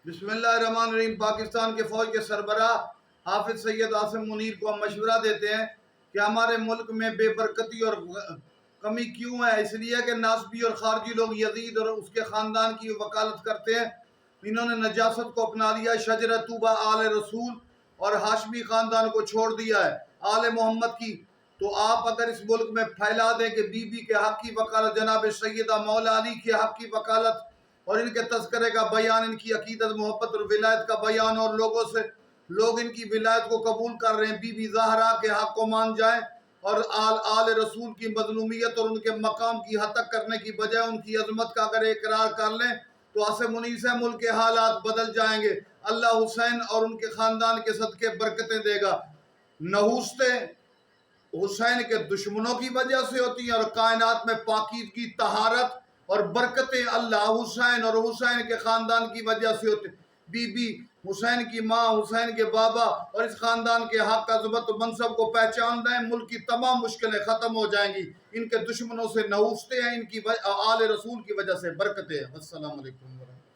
بسم اللہ الرحمن الرحیم۔ پاکستان کے فوج کے سربراہ حافظ سید عاصم منیر کو ہم مشورہ دیتے ہیں کہ ہمارے ملک میں بے برکتی اور کمی کیوں ہے؟ اس لیے کہ ناسبی اور خارجی لوگ یزید اور اس کے خاندان کی وکالت کرتے ہیں۔ انہوں نے نجاست کو اپنا لیا، شجرہ طوبہ آل رسول اور ہاشمی خاندان کو چھوڑ دیا ہے آل محمد کی۔ تو آپ اگر اس ملک میں پھیلا دیں کہ بی بی کے حق کی وکالت، جناب سیدہ مولا علی کے حق کی وکالت اور ان کے تذکرے کا بیان، ان کی عقیدت محبت اور ولایت کا بیان، اور لوگ ان کی ولایت کو قبول کر رہے ہیں، بی بی زہرا کے حق کو مان جائیں اور آل رسول کی مظلومیت اور ان کے مقام کی ہتک کرنے کی بجائے ان کی عظمت کا اگر اقرار کر لیں تو عاصم منیر سے ملک کے حالات بدل جائیں گے۔ اللہ حسین اور ان کے خاندان کے صدقے برکتیں دے گا۔ نحوستیں حسین کے دشمنوں کی وجہ سے ہوتی ہیں اور کائنات میں پاکیزگی، طہارت اور برکتیں اللہ حسین اور حسین کے خاندان کی وجہ سے ہوتی ہیں۔ بی بی حسین کی ماں، حسین کے بابا اور اس خاندان کے حق، عظمت و منصب کو پہچان دیں، ملک کی تمام مشکلیں ختم ہو جائیں گی۔ ان کے دشمنوں سے نحوستیں ہیں، ان کی آل رسول کی وجہ سے برکتیں ہیں۔ السلام علیکم۔